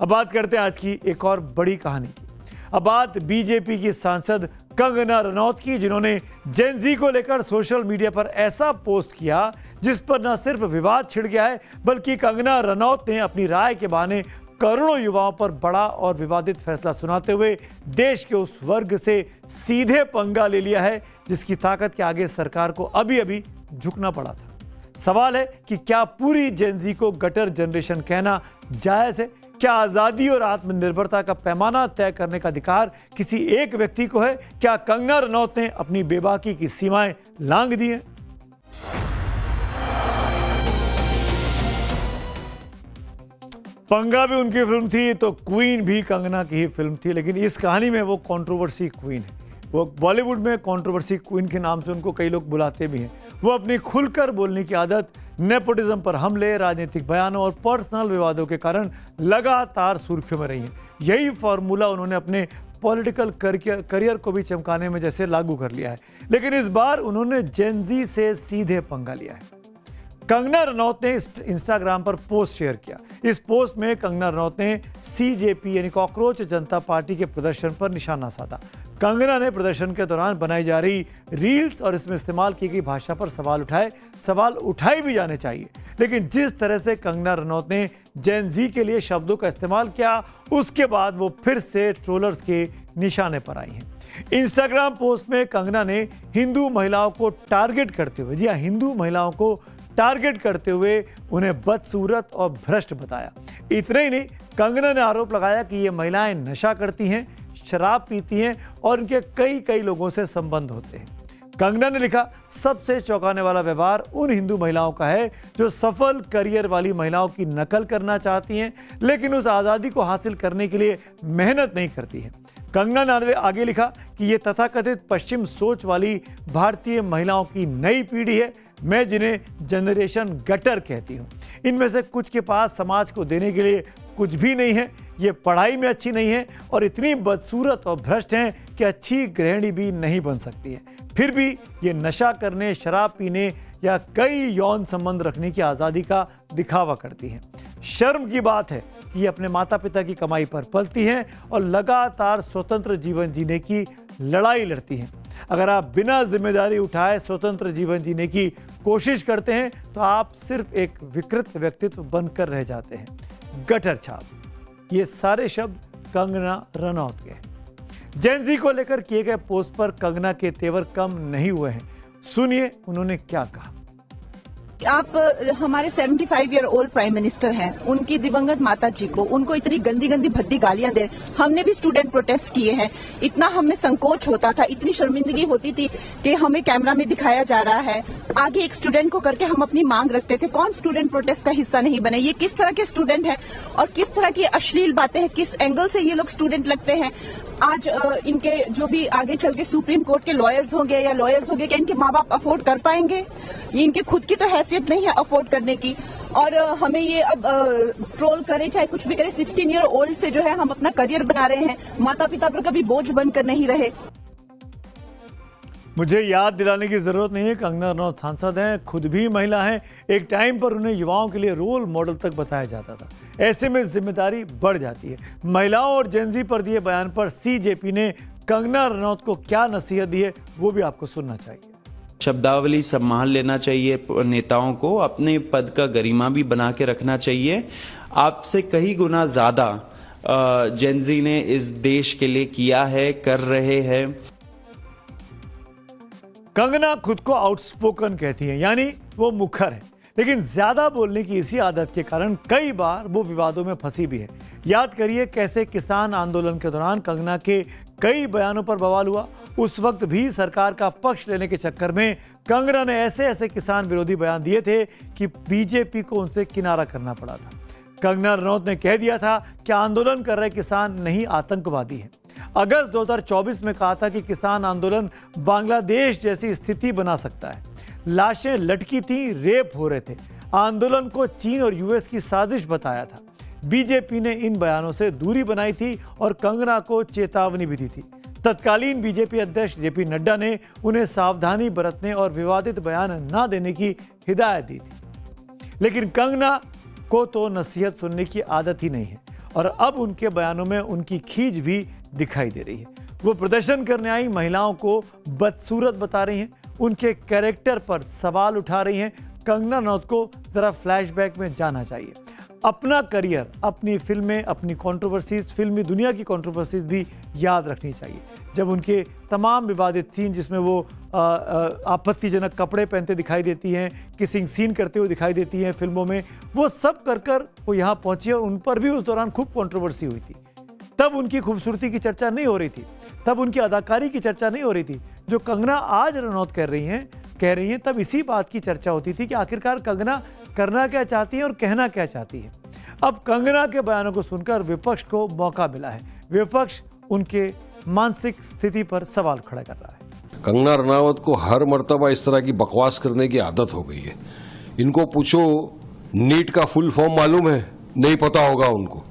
अब बात करते हैं आज की एक और बड़ी कहानी की। अब बात बीजेपी की सांसद कंगना रनौत की, जिन्होंने जेन जी को लेकर सोशल मीडिया पर ऐसा पोस्ट किया जिस पर न सिर्फ विवाद छिड़ गया है, बल्कि कंगना रनौत ने अपनी राय के बहाने करोड़ों युवाओं पर बड़ा और विवादित फैसला सुनाते हुए देश के उस वर्ग से सीधे पंगा ले लिया है जिसकी ताकत के आगे सरकार को अभी अभी झुकना पड़ा था। सवाल है कि क्या पूरी जेन जी को गटर जनरेशन कहना जायज है? क्या आजादी और आत्मनिर्भरता का पैमाना तय करने का अधिकार किसी एक व्यक्ति को है? क्या कंगना रनौत ने अपनी बेबाकी की सीमाएं लांघ दी हैं? पंगा भी उनकी फिल्म थी तो क्वीन भी कंगना की ही फिल्म थी, लेकिन इस कहानी में वो कंट्रोवर्सी क्वीन है। वो बॉलीवुड में कंट्रोवर्सी क्वीन के नाम से उनको कई लोग बुलाते भी हैं। वो अपनी खुलकर बोलने की आदत, नेपोटिज्म पर हमले, राजनीतिक बयानों और पर्सनल विवादों के कारण लगातार सुर्खियों में रही हैं। यही फॉर्मूला उन्होंने अपने पॉलिटिकल करियर को भी चमकाने में जैसे लागू कर लिया है, लेकिन इस बार उन्होंने जेन जी से सीधे पंगा लिया है। कंगना रनौत ने इंस्टाग्राम पर पोस्ट शेयर किया। इस पोस्ट में कंगना रनौत ने सीजेपी यानी कॉकरोच जनता पार्टी के प्रदर्शन पर निशाना साधा। कंगना ने प्रदर्शन के दौरान बनाई जा रही रील्स और इसमें इस्तेमाल की गई भाषा पर सवाल उठाए भी जाने चाहिए, लेकिन जिस तरह से कंगना रनौत ने जेन जी के लिए शब्दों का इस्तेमाल किया, उसके बाद वो फिर से ट्रोलर्स के निशाने पर आई हैं। इंस्टाग्राम पोस्ट में कंगना ने हिंदू महिलाओं को टारगेट करते हुए, जी हाँ, हिंदू महिलाओं को टारगेट करते हुए उन्हें बदसूरत और भ्रष्ट बताया। इतना ही नहीं, कंगना ने आरोप लगाया कि ये महिलाएं नशा करती हैं, शराब पीती हैं और इनके कई लोगों से संबंध होते हैं। कंगना ने लिखा, सबसे चौंकाने वाला व्यवहार उन हिंदू महिलाओं का है जो सफल करियर वाली महिलाओं की नकल करना चाहती हैं, लेकिन उस आज़ादी को हासिल करने के लिए मेहनत नहीं करती हैं। कंगना ने आगे लिखा कि ये तथाकथित पश्चिम सोच वाली भारतीय महिलाओं की नई पीढ़ी है, मैं जिन्हें जनरेशन गटर कहती हूँ। इनमें से कुछ के पास समाज को देने के लिए कुछ भी नहीं है, ये पढ़ाई में अच्छी नहीं है और इतनी बदसूरत और भ्रष्ट हैं कि अच्छी गृहिणी भी नहीं बन सकती है। फिर भी ये नशा करने, शराब पीने या कई यौन संबंध रखने की आज़ादी का दिखावा करती हैं। शर्म की बात है कि ये अपने माता पिता की कमाई पर पलती हैं और लगातार स्वतंत्र जीवन जीने की लड़ाई लड़ती हैं। अगर आप बिना जिम्मेदारी उठाए स्वतंत्र जीवन जीने की कोशिश करते हैं तो आप सिर्फ एक विकृत व्यक्तित्व बनकर रह जाते हैं। गटर छाप, ये सारे शब्द कंगना रनौत के हैं। जेन जी को लेकर किए गए पोस्ट पर कंगना के तेवर कम नहीं हुए हैं। सुनिए उन्होंने क्या कहा। आप हमारे 75 ईयर ओल्ड प्राइम मिनिस्टर हैं, उनकी दिवंगत माता जी को, उनको इतनी गंदी गंदी भद्दी गालियां दे। हमने भी स्टूडेंट प्रोटेस्ट किए हैं, इतना हमें संकोच होता था, इतनी शर्मिंदगी होती थी कि हमें कैमरा में दिखाया जा रहा है, आगे एक स्टूडेंट को करके हम अपनी मांग रखते थे। कौन स्टूडेंट प्रोटेस्ट का हिस्सा नहीं बने? ये किस तरह के स्टूडेंट हैं और किस तरह की अश्लील बातें हैं, किस एंगल से ये लोग स्टूडेंट लगते हैं। आज इनके जो भी आगे चल के सुप्रीम कोर्ट के लॉयर्स होंगे, क्या इनके माँ बाप अफोर्ड कर पाएंगे? ये इनकी खुद की तो हैसियत नहीं है अफोर्ड करने की, और हमें ये अब ट्रोल करे चाहे कुछ भी करे, 16 ईयर ओल्ड से जो है हम अपना करियर बना रहे हैं, माता पिता पर कभी बोझ बनकर नहीं रहे। मुझे याद दिलाने की जरूरत नहीं है, कंगना रनौत सांसद हैं, खुद भी महिला हैं। एक टाइम पर उन्हें युवाओं के लिए रोल मॉडल तक बताया जाता था। ऐसे में जिम्मेदारी बढ़ जाती है। महिलाओं और जेन जी पर दिए बयान पर सीजेपी ने कंगना रनौत को क्या नसीहत दी है, वो भी आपको सुनना चाहिए। शब्दावली संभाल लेना चाहिए, नेताओं को अपने पद का गरिमा भी बना के रखना चाहिए। आपसे कई गुना ज्यादा जेन जी ने इस देश के लिए किया है, कर रहे हैं। कंगना खुद को आउटस्पोकन कहती हैं, यानी वो मुखर है, लेकिन ज्यादा बोलने की इसी आदत के कारण कई बार वो विवादों में फंसी भी है। याद करिए कैसे किसान आंदोलन के दौरान कंगना के कई बयानों पर बवाल हुआ। उस वक्त भी सरकार का पक्ष लेने के चक्कर में कंगना ने ऐसे किसान विरोधी बयान दिए थे कि बीजेपी को उनसे किनारा करना पड़ा था। कंगना रनौत ने कह दिया था कि आंदोलन कर रहे किसान नहीं, आतंकवादी हैं। अगस्त 2024 में कहा था कि किसान आंदोलन बांग्लादेश जैसी स्थिति बना सकता है। लाशें लटकी थी, रेप हो रहे थे। आंदोलन को चीन और यूएस की साजिश बताया था। बीजेपी ने इन बयानों से दूरी बनाई थी और कंगना को चेतावनी भी दी थी। तत्कालीन बीजेपी अध्यक्ष जेपी नड्डा ने उन्हें सावधानी बरतने और विवादित बयान न देने की हिदायत दी थी। लेकिन कंगना को तो नसीहत सुनने की आदत ही नहीं है और अब उनके बयानों में उनकी खींच भी दिखाई दे रही है। वो प्रदर्शन करने आई महिलाओं को बदसूरत बता रही हैं, उनके कैरेक्टर पर सवाल उठा रही हैं। कंगना रनौत को जरा फ्लैशबैक में जाना चाहिए। अपना करियर, अपनी फिल्में, अपनी कंट्रोवर्सीज, फिल्मी दुनिया की कंट्रोवर्सीज भी याद रखनी चाहिए। जब उनके तमाम विवादित सीन जिसमें वो आपत्तिजनक कपड़े पहनते दिखाई देती हैं, किसिंग सीन करते हुए दिखाई देती हैं फिल्मों में, वो सब कर वो यहाँ पहुंची और उन पर भी उस दौरान खूब कंट्रोवर्सी हुई थी। तब उनकी खूबसूरती की चर्चा नहीं हो रही थी, तब उनकी अदाकारी की चर्चा नहीं हो रही थी। जो कंगना आज रनौत कह रही हैं तब इसी बात की चर्चा होती थी कि आखिरकार कंगना करना क्या चाहती है और कहना क्या चाहती है। अब कंगना के बयानों को सुनकर विपक्ष को मौका मिला है। विपक्ष उनके मानसिक स्थिति पर सवाल खड़ा कर रहा है। कंगना रनावत को हर मर्तबा इस तरह की बकवास करने की आदत हो गई है। इनको पूछो नीट का फुल फॉर्म मालूम है? नहीं पता होगा उनको।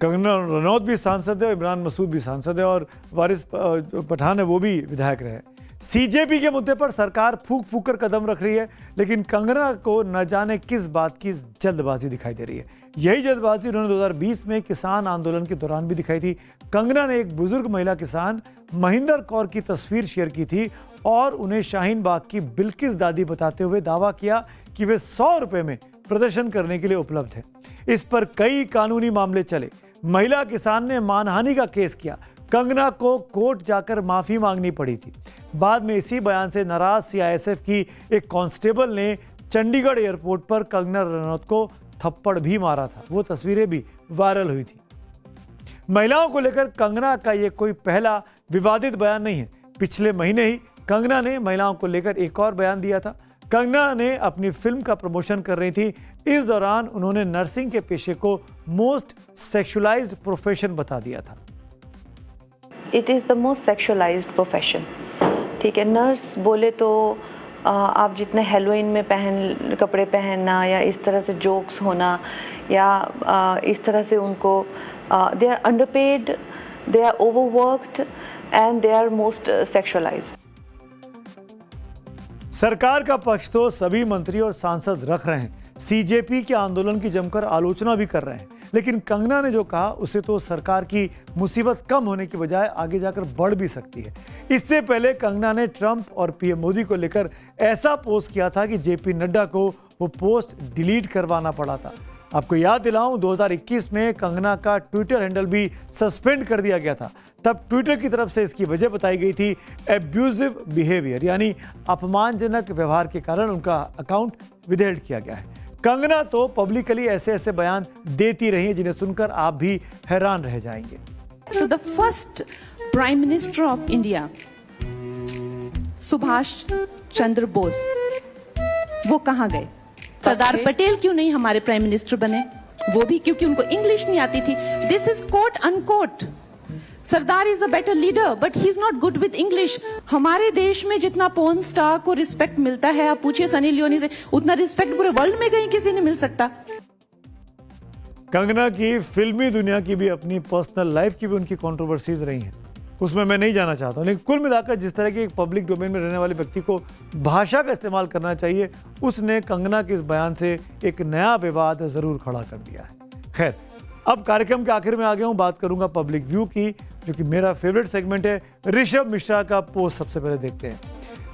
कंगना रनौत भी सांसद है, इमरान मसूद भी सांसद है और वारिस पठान है वो भी विधायक रहे। सीजेपी के मुद्दे पर सरकार फूक फूक कर कदम रख रही है, लेकिन कंगना को न जाने किस बात की जल्दबाजी दिखाई दे रही है। यही जल्दबाजी उन्होंने 2020 में किसान आंदोलन के दौरान भी दिखाई थी। कंगना ने एक बुजुर्ग महिला किसान महिंदर कौर की तस्वीर शेयर की थी और उन्हें शाहीन बाग की बिल्किस दादी बताते हुए दावा किया कि वे 100 रुपए में प्रदर्शन करने के लिए उपलब्ध है। इस पर कई कानूनी मामले चले। महिला किसान ने मानहानि का केस किया। कंगना को कोर्ट जाकर माफी मांगनी पड़ी थी। बाद में इसी बयान से नाराज सीआईएसएफ की एक कांस्टेबल ने चंडीगढ़ एयरपोर्ट पर कंगना रनौत को थप्पड़ भी मारा था। वो तस्वीरें भी वायरल हुई थी। महिलाओं को लेकर कंगना का ये कोई पहला विवादित बयान नहीं है। पिछले महीने ही कंगना ने महिलाओं को लेकर एक और बयान दिया था। कंगना ने अपनी फिल्म का प्रमोशन कर रही थी। इस दौरान उन्होंने नर्सिंग के पेशे को मोस्ट सेक्सुअलाइज्ड प्रोफेशन बता दिया था। It is the most sexualized profession. ठीक है, नर्स बोले तो आप जितने हेलोइन में कपड़े पहनना या इस तरह से जोक्स होना या इस तरह से उनको they are underpaid, they are overworked and they are most sexualized. सरकार का पक्ष तो सभी मंत्री और सांसद रख रहे हैं, सीजेपी के आंदोलन की जमकर आलोचना भी कर रहे हैं, लेकिन कंगना ने जो कहा उसे तो सरकार की मुसीबत कम होने की बजाय आगे जाकर बढ़ भी सकती है। इससे पहले कंगना ने ट्रंप और पीएम मोदी को लेकर ऐसा पोस्ट किया था कि जेपी नड्डा को वो पोस्ट डिलीट करवाना पड़ा था। आपको याद दिलाऊं, 2021 में कंगना का ट्विटर हैंडल भी सस्पेंड कर दिया गया था। तब ट्विटर की तरफ से इसकी वजह बताई गई थी एब्यूजिव बिहेवियर, यानी अपमानजनक व्यवहार के कारण उनका अकाउंट विदहेल्ड किया गया है। कंगना तो पब्लिकली ऐसे बयान देती रही है जिन्हें सुनकर आप भी हैरान रह जाएंगे। तो the first prime minister of India Subhash Chandra Bose, वो कहाँ गए? सरदार पटेल क्यों नहीं हमारे प्राइम मिनिस्टर बने? वो भी क्योंकि उनको इंग्लिश नहीं आती थी। This is quote unquote. Sardar is a better leader but he is not good with English. हमारे देश में जितना पोर्न स्टार को रिस्पेक्ट मिलता है, आप पूछिए सनी लियोनी से, उतना रिस्पेक्ट पूरे वर्ल्ड में कहीं किसी ने मिल सकता। कंगना की फिल्मी दुनिया की भी अपनी पर्सनल लाइफ की भी उनकी कंट्रोवर्सीज रही हैं, उसमें मैं नहीं जाना चाहता हूँ, लेकिन कुल मिलाकर जिस तरह की एक पब्लिक डोमेन में रहने वाले व्यक्ति को भाषा का इस्तेमाल करना चाहिए, उसने कंगना के इस बयान से एक नया विवाद जरूर खड़ा कर दिया है। खैर, अब कार्यक्रम के आखिर में आ गया हूँ, बात करूंगा पब्लिक व्यू की, जो कि मेरा फेवरेट सेगमेंट है। ऋषभ मिश्रा का पोस्ट सबसे पहले देखते हैं।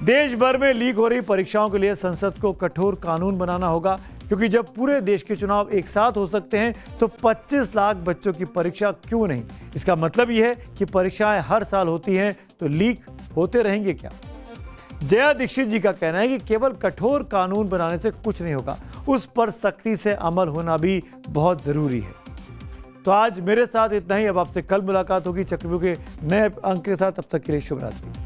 देश भर में लीक हो रही परीक्षाओं के लिए संसद को कठोर कानून बनाना होगा, क्योंकि जब पूरे देश के चुनाव एक साथ हो सकते हैं तो 25 लाख बच्चों की परीक्षा क्यों नहीं? इसका मतलब यह है कि परीक्षाएं हर साल होती हैं तो लीक होते रहेंगे क्या? जया दीक्षित जी का कहना है कि केवल कठोर कानून बनाने से कुछ नहीं होगा, उस पर सख्ती से अमल होना भी बहुत जरूरी है। तो आज मेरे साथ इतना ही। अब आपसे कल मुलाकात होगी चक्रव्यूह के नए अंक के साथ। तब तक के लिए शुभ रात्रि।